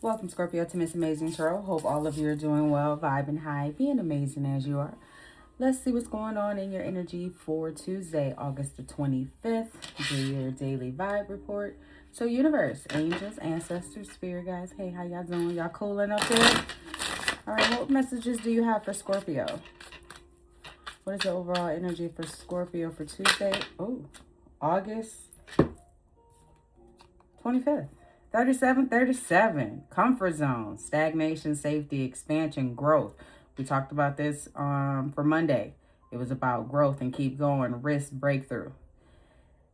Welcome, Scorpio, to MsAmazing Tarot. Hope all of you are doing well, vibing high, being amazing as you are. Let's see what's going on in your energy for Tuesday, August the 25th. Do your daily vibe report. So, universe, angels, ancestors, spirit guides. Hey, how y'all doing? Y'all cooling up there? All right, what messages do you have for Scorpio? What is the overall energy for Scorpio for Tuesday? Oh, August 25th. 37, comfort zone, stagnation, safety, expansion, growth. We talked about this for Monday. It was about growth and keep going, risk, breakthrough.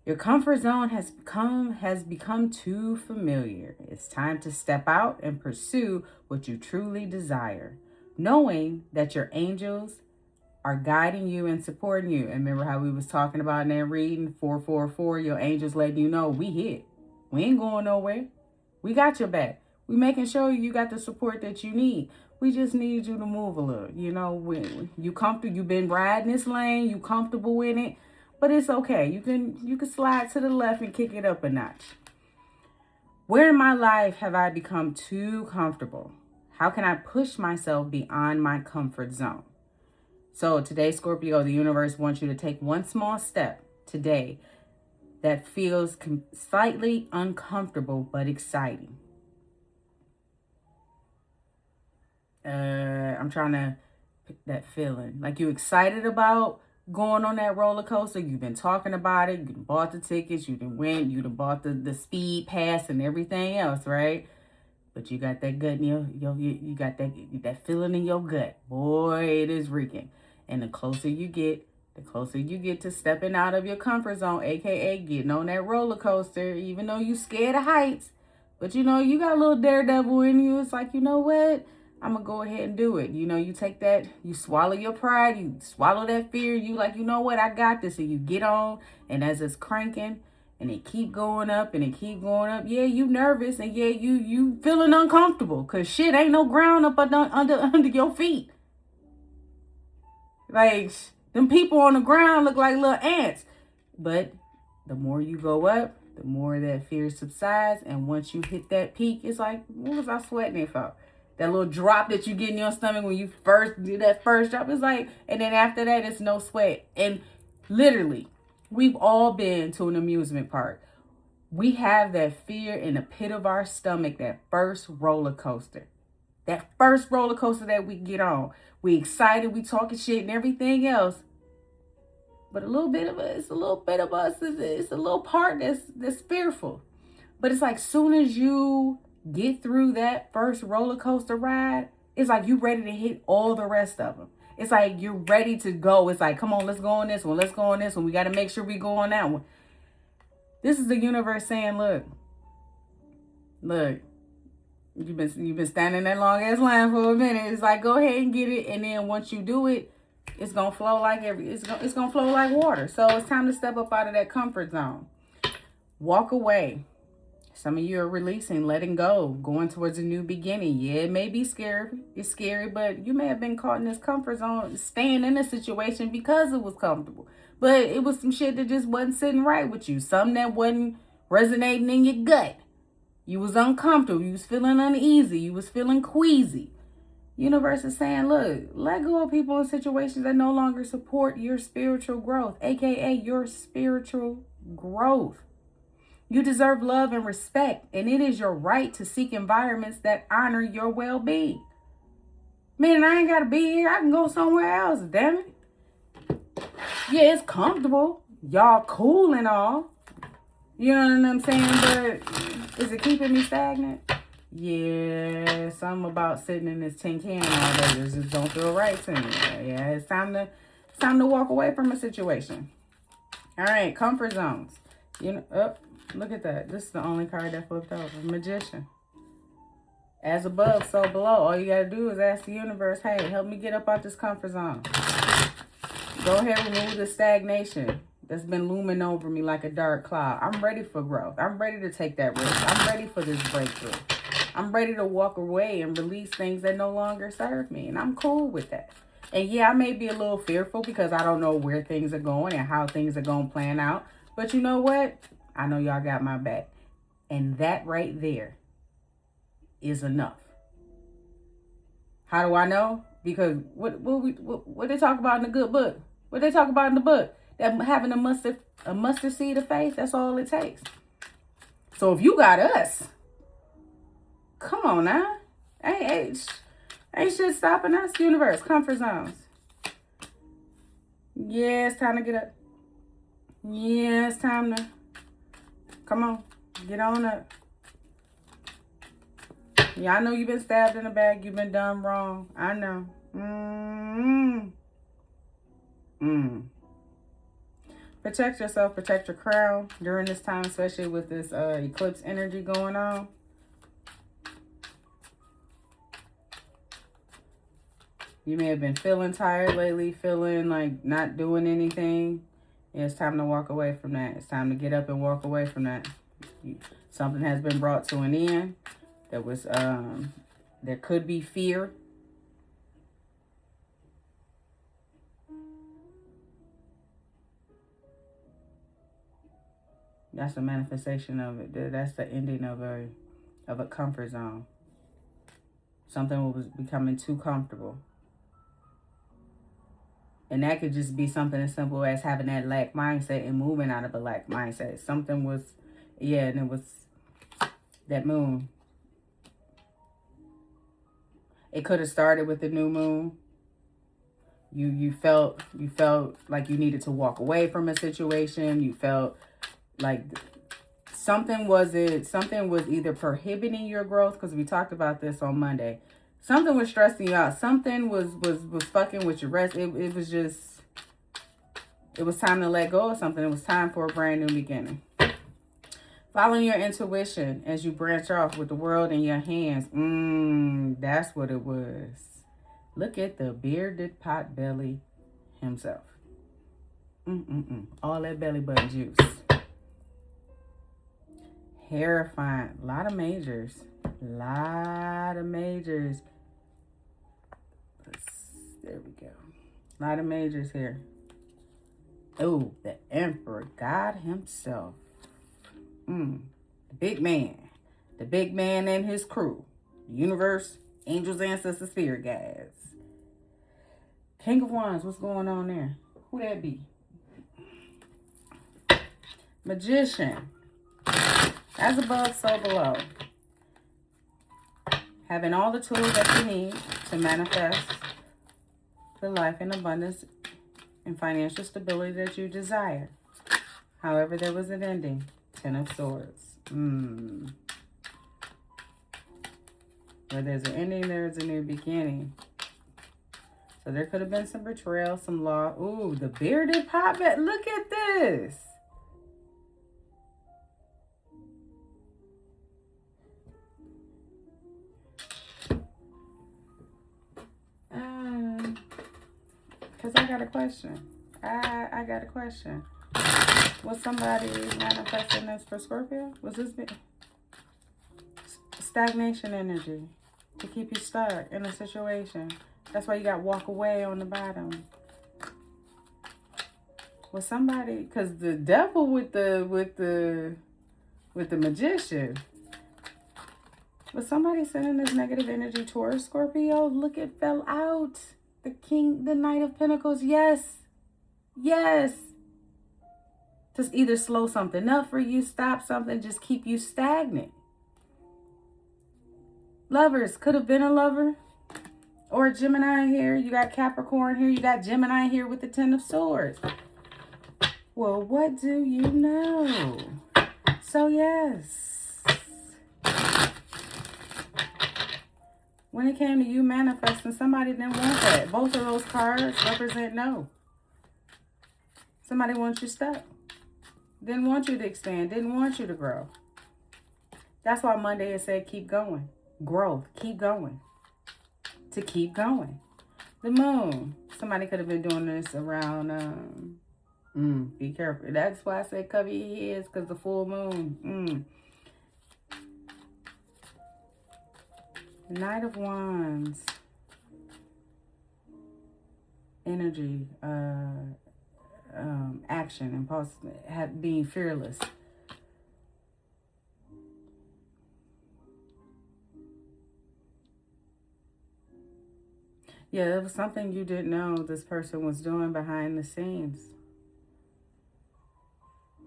Your comfort zone has become too familiar. It's time to step out and pursue what you truly desire, knowing that your angels are guiding you and supporting you. And remember how we was talking about in that reading, 444, your angels letting you know we hit. We ain't going nowhere. We got your back. We making sure you got the support that you need. We just need you to move a little. You know, when you comfortable, you've been riding this lane, you comfortable in it, but it's okay. You can slide to the left and kick it up a notch. Where in my life have I become too comfortable? How can I push myself beyond my comfort zone? So today, Scorpio, the universe wants you to take one small step today that feels slightly uncomfortable but exciting. I'm trying to pick that feeling. Like you excited about going on that roller coaster. You've been talking about it. You done bought the tickets. You done went. You done bought the speed pass and everything else, right? But you got that gut in you got that feeling in your gut. Boy, it is reeking. And the closer you get to stepping out of your comfort zone, aka getting on that roller coaster, even though you scared of heights, but you know, you got a little daredevil in you. It's like, you know what? I'm going to go ahead and do it. You know, you take that, you swallow your pride, you swallow that fear. You like, you know what? I got this. And you get on, and as it's cranking, and it keep going up, and it keep going up. Yeah, you nervous, and yeah, you feeling uncomfortable, because shit ain't no ground up under your feet. Like, them people on the ground look like little ants. But the more you go up, the more that fear subsides. And once you hit that peak, it's like, what was I sweating it for? That little drop that you get in your stomach when you first do that first drop. It's like, and then after that, it's no sweat. And literally, we've all been to an amusement park. We have that fear in the pit of our stomach, that first roller coaster. That first roller coaster that we get on. We excited, we talking shit and everything else. But it's a little part that's fearful. But it's like soon as you get through that first roller coaster ride, it's like you ready to hit all the rest of them. It's like you're ready to go. It's like, come on, let's go on this one. Let's go on this one. We got to make sure we go on that one. This is the universe saying, look, you've been standing that long ass line for a minute. It's like, go ahead and get it. And then once you do it, it's gonna flow like it's gonna flow like water. So it's time to step up out of that comfort zone. Walk away. Some of you are releasing, letting go, going towards a new beginning. Yeah, it may be scary. It's scary, but you may have been caught in this comfort zone, staying in a situation because it was comfortable. But it was some shit that just wasn't sitting right with you. Something that wasn't resonating in your gut. You was uncomfortable. You was feeling uneasy. You was feeling queasy. Universe is saying, look, let go of people in situations that no longer support your spiritual growth, aka your spiritual growth. You deserve love and respect, and it is your right to seek environments that honor your well-being. Man, I ain't got to be here. I can go somewhere else, damn it. Yeah, it's comfortable. Y'all cool and all. You know what I'm saying? But is it keeping me stagnant? Yeah, something about sitting in this tin can all day just don't feel right to me. Yeah, it's time to walk away from a situation. All right, comfort zones. You know, look at that. This is the only card that flipped over. Magician. As above, so below. All you got to do is ask the universe, hey, help me get up out this comfort zone. Go ahead and remove the stagnation that's been looming over me like a dark cloud. I'm ready for growth. I'm ready to take that risk. I'm ready for this breakthrough. I'm ready to walk away and release things that no longer serve me. And I'm cool with that. And yeah, I may be a little fearful because I don't know where things are going and how things are going to plan out. But you know what? I know y'all got my back. And that right there is enough. How do I know? Because what they talk about in the good book? What they talk about in the book? That having a mustard seed of faith, that's all it takes. So if you got us, come on now. Ain't shit stopping us. Universe, comfort zones. Yeah, it's time to get up. Yeah, it's time to, come on, get on up. Yeah, I know you've been stabbed in the back. You've been done wrong. I know. Protect yourself. Protect your crown during this time, especially with this eclipse energy going on. You may have been feeling tired lately, feeling like not doing anything. Yeah, it's time to walk away from that. It's time to get up and walk away from that. Something has been brought to an end. There was, there could be fear. That's a manifestation of it. That's the ending of a comfort zone. Something was becoming too comfortable. And that could just be something as simple as having that lack mindset and moving out of a lack mindset. Something was, yeah, and it was that moon. It could have started with the new moon. You felt like you needed to walk away from a situation. You felt like something was either prohibiting your growth, because we talked about this on Monday. Something was stressing you out. Something was fucking with your rest. It was time to let go of something. It was time for a brand new beginning. Following your intuition as you branch off with the world in your hands. That's what it was. Look at the bearded potbelly himself. All that belly button juice. Terrifying. A lot of majors. There we go. A lot of majors here. Oh, the Emperor, God himself. The big man. The big man and his crew. The universe, angels, ancestors, spirit guides. King of Wands, what's going on there? Who that be? Magician. As above, so below. Having all the tools that you need to manifest the life and abundance and financial stability that you desire. However, there was an ending. Ten of Swords. Where there's an ending, there's a new beginning. So there could have been some betrayal, some law. Ooh, the bearded potbelly. Look at this. Because I got a question. I got a question. Was somebody manifesting this for Scorpio? Was this stagnation energy to keep you stuck in a situation? That's why you got walk away on the bottom. Was somebody, because the devil with the magician, was somebody sending this negative energy towards Scorpio? Look, it fell out. The King, the Knight of Pentacles. Yes. Just either slow something up for you, stop something, just keep you stagnant. Lovers, could have been a lover. Or a Gemini here. You got Capricorn here. You got Gemini here with the Ten of Swords. Well, what do you know? So, yes. When it came to you manifesting, somebody didn't want that. Both of those cards represent no. Somebody wants you stuck. Didn't want you to expand. Didn't want you to grow. That's why Monday it said keep going. Growth. Keep going. To keep going. The moon. Somebody could have been doing this around, be careful. That's why I said cover your ears, because the full moon. Knight of Wands. Energy. Action. Impulse. Being fearless. Yeah, it was something you didn't know this person was doing behind the scenes.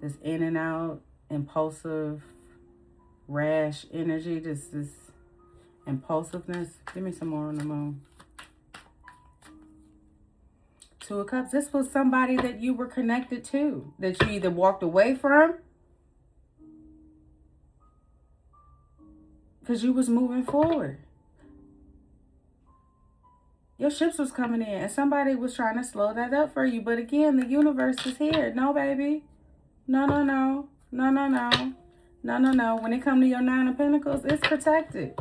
This in and out, impulsive, rash energy, this impulsiveness. Give me some more on the moon. Two of Cups. This was somebody that you were connected to, that you either walked away from because you was moving forward. Your ships was coming in and somebody was trying to slow that up for you. But again, the universe is here. No, baby. No, no, no. No, no, no. No, no, no. When it comes to your Nine of Pentacles, it's protected.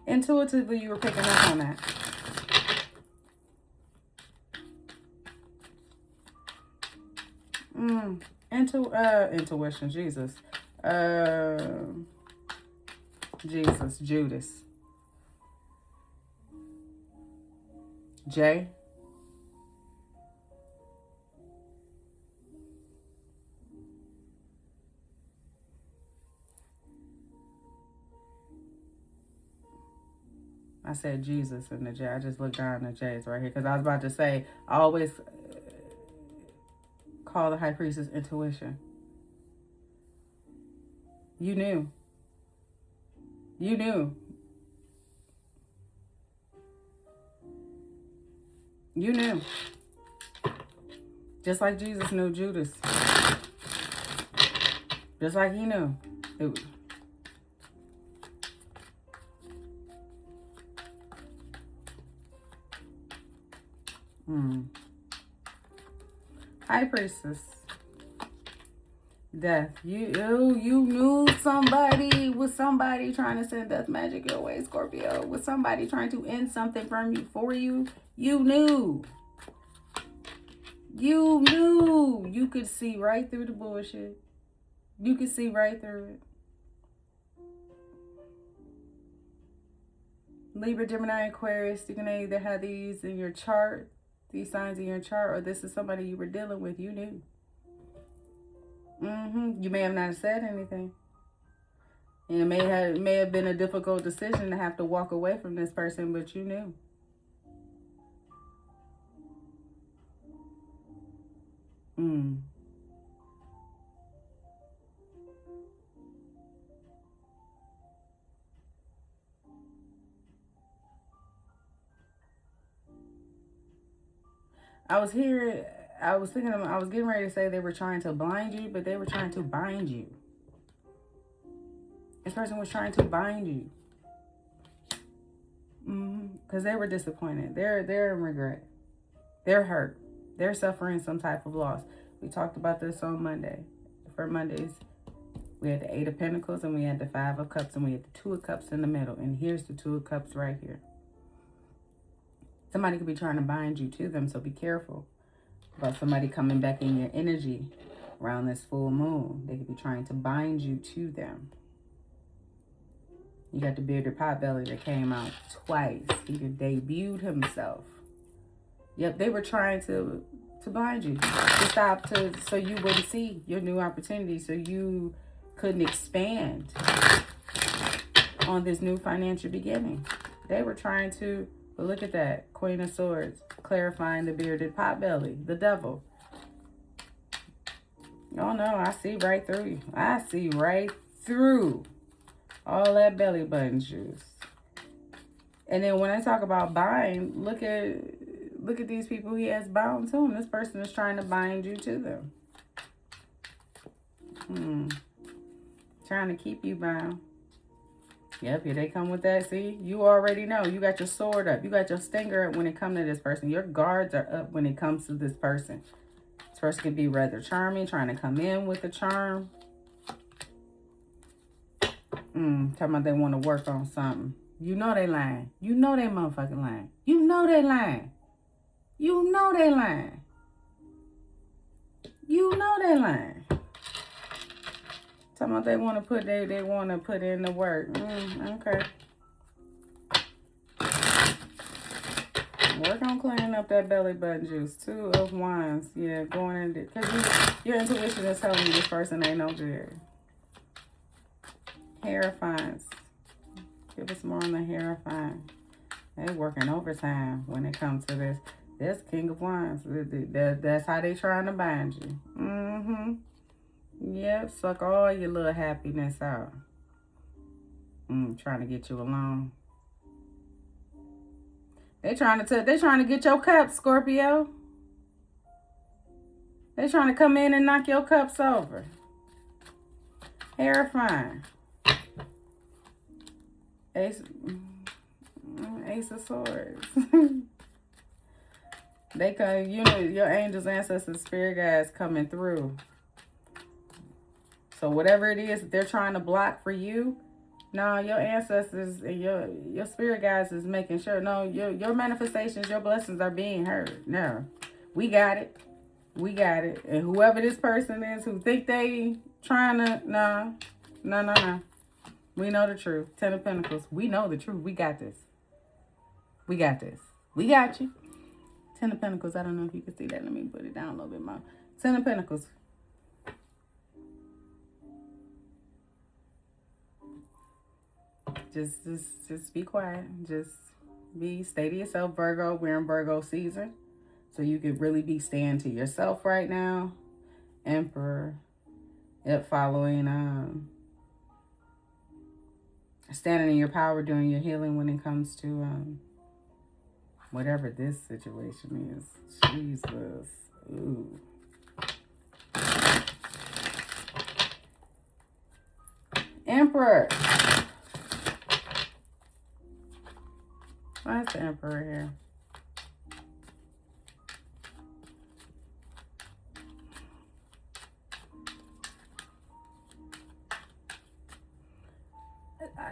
Intuitively, you were picking up on that. Intuition, Jesus. Jesus, Judas. J. I said Jesus in the J. I just looked down the J's right here because I was about to say, I always call the High Priestess intuition. You knew. You knew. You knew. Just like Jesus knew Judas. Just like he knew. High Priestess. Death. You knew somebody. Was somebody trying to send death magic your way, Scorpio? Was somebody trying to end something from you, for you? You knew. You knew. You could see right through the bullshit. You could see right through it. Libra, Gemini, Aquarius. You can either have these in your chart, these signs in your chart, or this is somebody you were dealing with. You knew. You may have not said anything. It may have been a difficult decision to have to walk away from this person, but you knew. I was getting ready to say they were trying to blind you, but they were trying to bind you. This person was trying to bind you. Because they were disappointed. They're in regret. They're hurt. They're suffering some type of loss. We talked about this on Monday. For Mondays, we had the Eight of Pentacles and we had the Five of Cups and we had the Two of Cups in the middle. And here's the Two of Cups right here. Somebody could be trying to bind you to them, so be careful about somebody coming back in your energy around this full moon. They could be trying to bind you to them. You got the bearded potbelly that came out twice. He debuted himself. Yep, they were trying to bind you, to stop, so you wouldn't see your new opportunity, so you couldn't expand on this new financial beginning. They were trying to. But look at that. Queen of Swords. Clarifying the bearded potbelly. The devil. Oh no, I see right through you. I see right through all that belly button juice. And then when I talk about bind, look at these people he has bound to him. This person is trying to bind you to them. Trying to keep you bound. Yep, here they come with that. See, you already know. You got your sword up. You got your stinger up when it comes to this person. Your guards are up when it comes to this person. This person can be rather charming, trying to come in with a charm. Talking about they want to work on something. You know they lying. You know they motherfucking lying. You know they lying. You know they lying. You know they lying. Talking about they want to put in the work. Okay. Work on cleaning up that belly button juice. Two of Wands. Yeah, going in because your intuition is telling you this person ain't no good. Hierophants. Give us more on the Hierophant. They working overtime when it comes to this. That's King of Wands. That's how they trying to bind you. Mm-hmm. Yep, suck all your little happiness out. Trying to get you alone. They trying to get your cups, Scorpio. They trying to come in and knock your cups over. Terrifying. Ace of Swords. They come, you know, your angels, ancestors, spirit guides coming through. So whatever it is that they're trying to block for you, no, your ancestors and your spirit guides is making sure, no, your manifestations, your blessings are being heard. No, we got it. We got it. And whoever this person is who think they trying to, no. We know the truth. Ten of Pentacles. We know the truth. We got this. We got this. We got you. Ten of Pentacles. I don't know if you can see that. Let me put it down a little bit more. Ten of Pentacles. Just be quiet. Just stay to yourself, Virgo. We're in Virgo season. So you could really be staying to yourself right now. Emperor. Yep, following standing in your power, doing your healing when it comes to whatever this situation is. Jesus. Ooh. Emperor. Why is the Emperor here?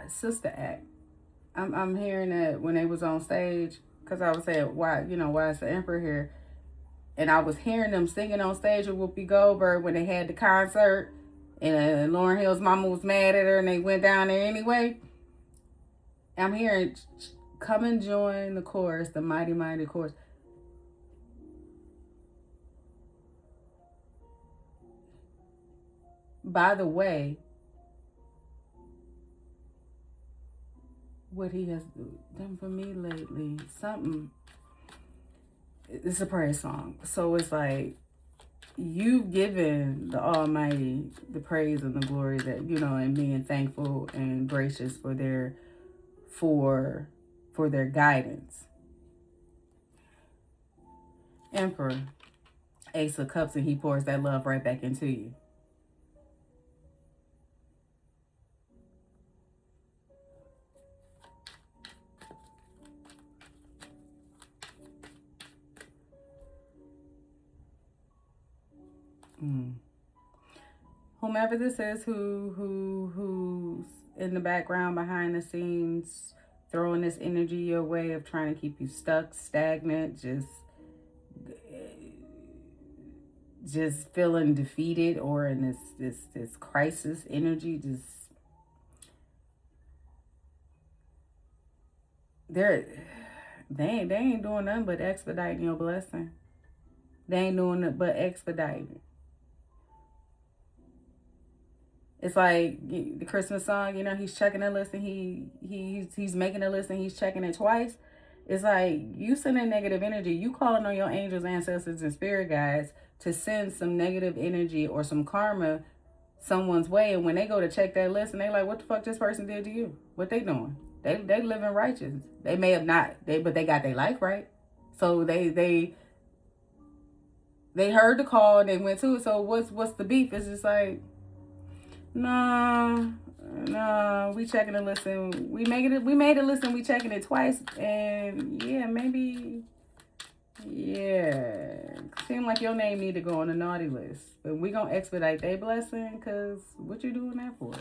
Sister Act. I'm hearing that when they was on stage, because I was saying, why is the Emperor here? And I was hearing them singing on stage with Whoopi Goldberg when they had the concert, and Lauryn Hill's mama was mad at her and they went down there anyway. I'm hearing, come and join the chorus, the mighty, mighty chorus. By the way, what he has done for me lately, something, it's a praise song. So it's like, you've given the Almighty the praise and the glory that, and being thankful and gracious for their guidance. Emperor, Ace of Cups, and he pours that love right back into you. Whomever this is who's in the background, behind the scenes, throwing this energy your way of trying to keep you stuck, stagnant, just feeling defeated, or in this crisis energy, they ain't doing nothing but expediting your blessing. They ain't doing nothing but expediting. It's like the Christmas song, he's checking a list and he's making a list and he's checking it twice. It's like you sending negative energy. You calling on your angels, ancestors, and spirit guides to send some negative energy or some karma someone's way. And when they go to check that list and they like, what the fuck this person did to you? What they doing? They living righteous. They may have not, but they got their life right. So they heard the call and they went to it. So what's the beef? It's just like, no, we checking the list and we made a list and we checking it twice, and seem like your name need to go on the naughty list, but we gonna expedite their blessing, because what you doing that for?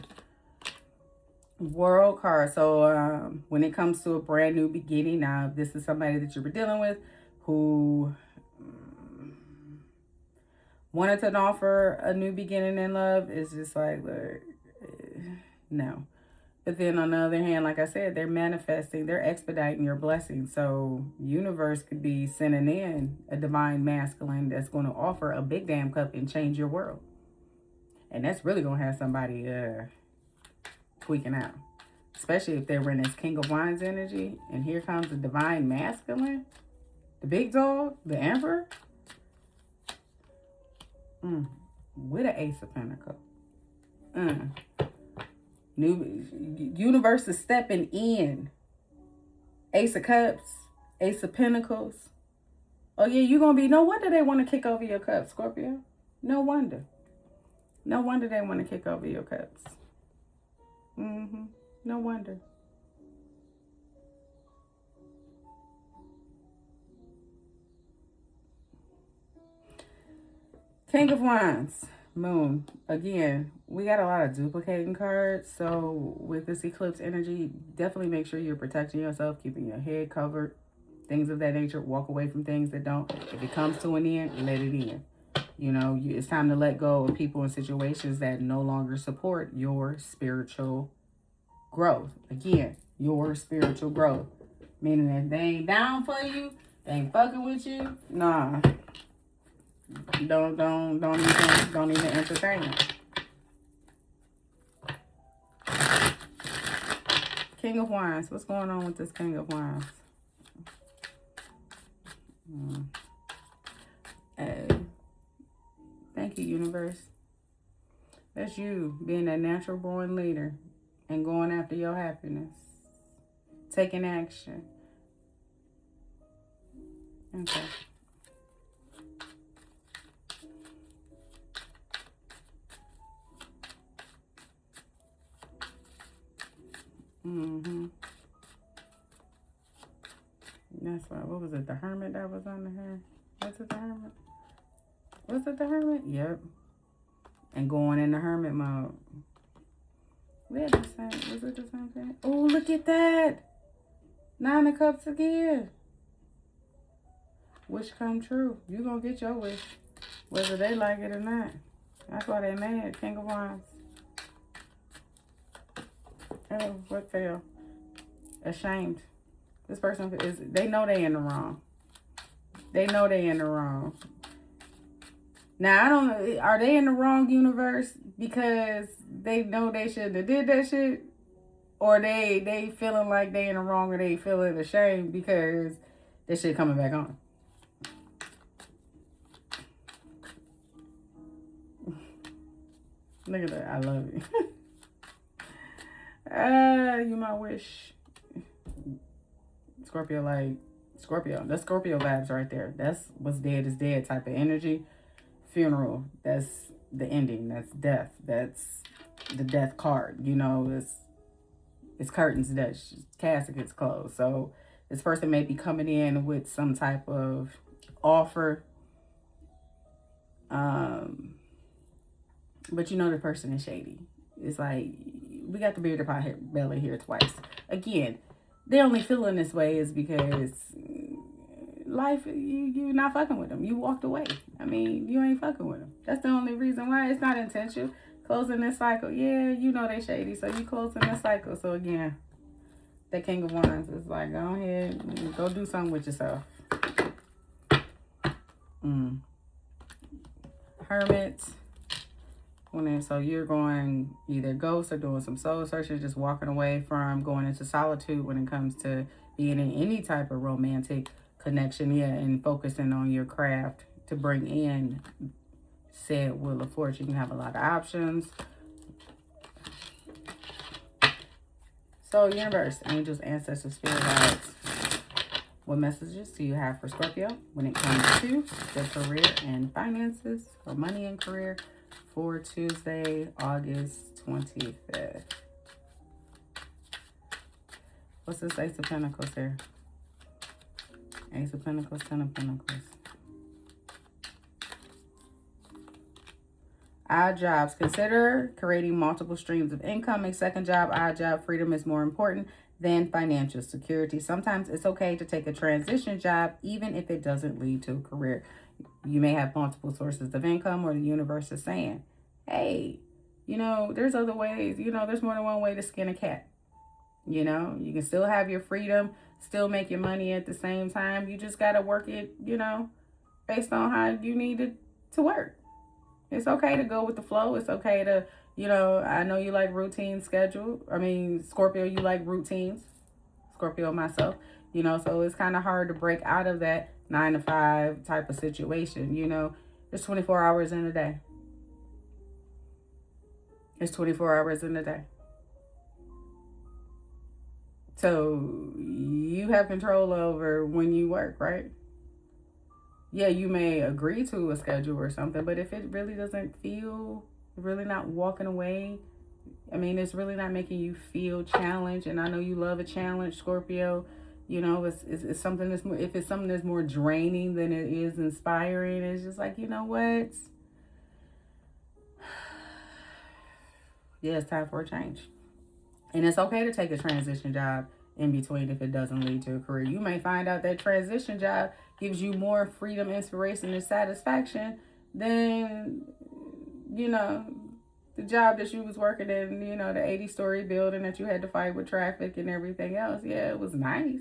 World card. So when it comes to a brand new beginning, now if this is somebody that you were dealing with who wanted to offer a new beginning in love, it's just like, look, no. But then on the other hand, like I said, they're manifesting, they're expediting your blessings. So universe could be sending in a divine masculine that's going to offer a big damn cup and change your world. And that's really going to have somebody tweaking out. Especially if they're in this King of Wands energy. And here comes the Divine Masculine. The big dog. The Emperor. With an Ace of Pentacles. New universe is stepping in. Ace of Cups. Ace of Pentacles. Oh yeah, you're going to be... No wonder they want to kick over your cups, Scorpio. No wonder. No wonder they want to kick over your cups. No wonder. King of Wands, Moon. Again, we got a lot of duplicating cards. So with this eclipse energy, definitely make sure you're protecting yourself, keeping your head covered, things of that nature. Walk away from things that don't. If it comes to an end, let it in. You know, it's time to let go of people and situations that no longer support your spiritual growth. Again, your spiritual growth. Meaning that they ain't down for you, they ain't fucking with you. Nah. Don't even entertain it. King of Wands. What's going on with this King of Wands? Hey. Thank you, universe. That's you being that natural born leader and going after your happiness. Taking action. Okay. That's why. What was it? The Hermit that was on the hair? Was it the Hermit? Was it the Hermit? Yep. And going in the Hermit mode. We had the same. Was it the same thing? Oh, look at that. 9 of Cups again. Wish come true. You gonna get your wish, whether they like it or not. That's why they mad. King of Wands. Oh, what fell? Ashamed. This person is, they know they in the wrong. They know they in the wrong. Now, I don't know, are they in the wrong, universe, because they know they shouldn't have did that shit? Or they feeling like they in the wrong, or they feeling ashamed because this shit coming back on? Look at that. I love it. You might wish. Scorpio, like, Scorpio. That's Scorpio vibes right there. That's what's dead is dead type of energy. Funeral. That's the ending. That's death. That's the death card. You know, it's curtains that caskets closed. So this person may be coming in with some type of offer. But you know the person is shady. It's like, we got the bearded pot belly here twice. Again, they only feeling this way is because life, you not fucking with them. You walked away. I mean, you ain't fucking with them. That's the only reason why. It's not intentional. Closing this cycle. Yeah, you know they shady. So you closing this cycle. So again, the King of Wands is like, go ahead and go do something with yourself. Hermit. So you're going either ghost or doing some soul searching, just walking away from going into solitude when it comes to being in any type of romantic connection, yeah, and focusing on your craft to bring in said Wheel of Fortune. You have a lot of options. So universe, angels, ancestors, spirit guides, what messages do you have for Scorpio when it comes to their career and finances, or money and career, for Tuesday, August 25th. What's this Ace of Pentacles here? Ace of Pentacles, 10 of Pentacles. Odd jobs. Consider creating multiple streams of income. A second job, odd job, freedom is more important than financial security. Sometimes it's okay to take a transition job, even if it doesn't lead to a career. You may have multiple sources of income, or the universe is saying, hey, you know, there's other ways. You know, there's more than one way to skin a cat. You know, you can still have your freedom, still make your money at the same time. You just got to work it, you know, based on how you need it to work. It's okay to go with the flow. It's okay to, I know you like routine schedule. I mean, Scorpio, you like routines. Scorpio myself, so it's kind of hard to break out of that 9 to 5 type of situation. There's 24 hours in a day. It's 24 hours in a day. So you have control over when you work, right? Yeah, you may agree to a schedule or something, but if it really doesn't feel, really not walking away, I mean, it's really not making you feel challenged. And I know you love a challenge, Scorpio. It's something that's more, if it's something that's more draining than it is inspiring, it's just like, what? Yeah, it's time for a change. And it's okay to take a transition job in between if it doesn't lead to a career. You may find out that transition job gives you more freedom, inspiration, and satisfaction than, the job that you was working in, the 80-story building that you had to fight with traffic and everything else. Yeah, it was nice.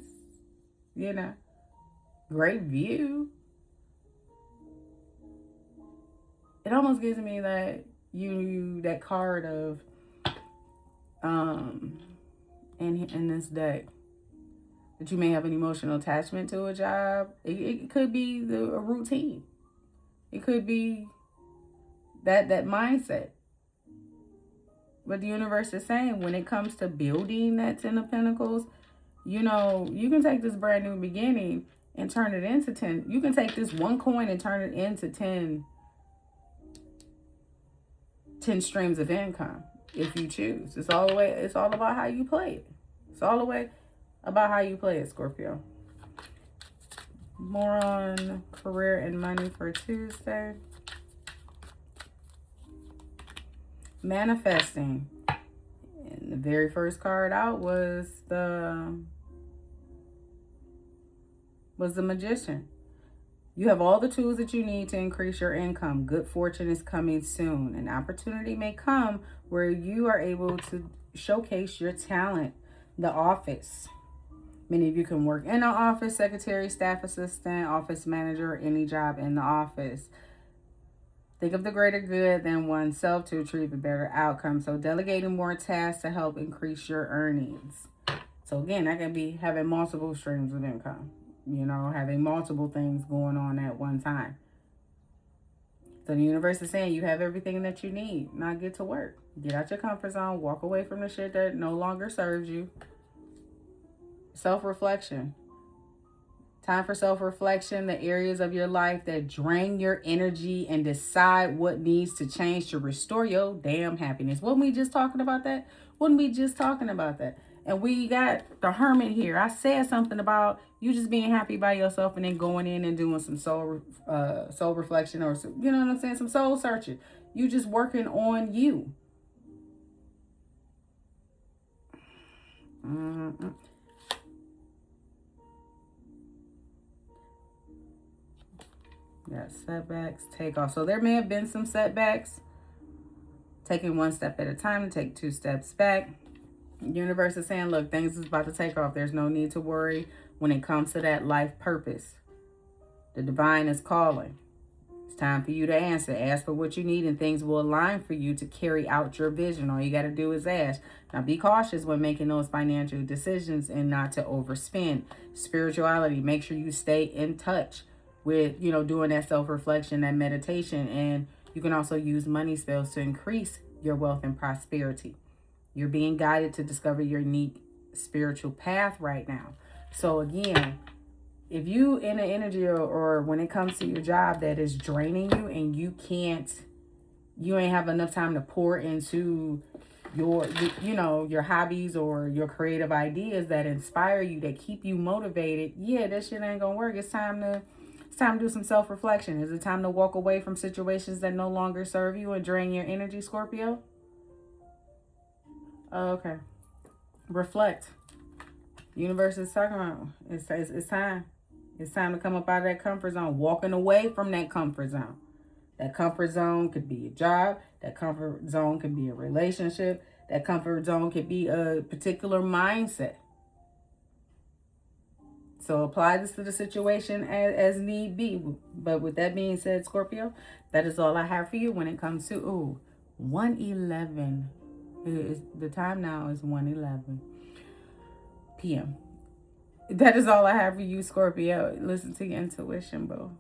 Great view. It almost gives me that that card of in this deck, that you may have an emotional attachment to a job. It could be a routine. It could be that mindset. But the universe is saying, when it comes to building that 10 of Pentacles, you can take this brand new beginning and turn it into 10. You can take this one coin and turn it into 10 streams of income if you choose. It's all about how you play it. It's all the way about how you play it, Scorpio. More on career and money for Tuesday. Manifesting. And the very first card out was the Magician. You have all the tools that you need to increase your income. Good fortune is coming soon. An opportunity may come where you are able to showcase your talent. The office. Many of you can work in an office, secretary, staff assistant, office manager, any job in the office. Think of the greater good than oneself to achieve a better outcome. So delegating more tasks to help increase your earnings. So again, that can be having multiple streams of income. Having multiple things going on at one time. So the universe is saying you have everything that you need. Now get to work. Get out your comfort zone. Walk away from the shit that no longer serves you. Self-reflection. Time for self-reflection. The areas of your life that drain your energy, and decide what needs to change to restore your damn happiness. Wasn't we just talking about that? And we got the Hermit here. I said something about you just being happy by yourself and then going in and doing some soul reflection, or you know what I'm saying, some soul searching. You just working on you. Got setbacks, take off. So there may have been some setbacks. Taking one step at a time to take 2 steps back. Universe is saying, look, things is about to take off. There's no need to worry when it comes to that life purpose. The divine is calling. It's time for you to answer. Ask for what you need and things will align for you to carry out your vision. All you got to do is ask. Now be cautious when making those financial decisions and not to overspend. Spirituality, make sure you stay in touch with, doing that self-reflection, that meditation. And you can also use money spells to increase your wealth and prosperity. You're being guided to discover your unique spiritual path right now. So again, if you in an energy or when it comes to your job that is draining you and you ain't have enough time to pour into your hobbies or your creative ideas that inspire you, that keep you motivated, yeah, that shit ain't gonna work. It's time to do some self-reflection. Is it time to walk away from situations that no longer serve you and drain your energy, Scorpio? Okay. Reflect. Universe is talking about it's time. It's time to come up out of that comfort zone. Walking away from that comfort zone. That comfort zone could be a job. That comfort zone could be a relationship. That comfort zone could be a particular mindset. So apply this to the situation as need be. But with that being said, Scorpio, that is all I have for you when it comes to 1:11. The time now is 1:11 p.m. That is all I have for you, Scorpio. Listen to your intuition, bro.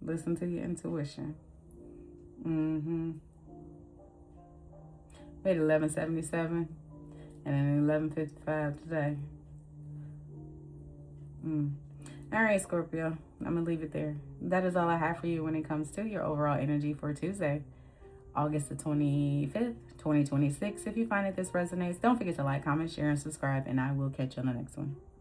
Listen to your intuition. Wait, 11:77 and then 11:55 today. All right, Scorpio. I'm going to leave it there. That is all I have for you when it comes to your overall energy for Tuesday, August the 25th, 2026. If you find that this resonates, don't forget to like, comment, share, and subscribe, and I will catch you on the next one.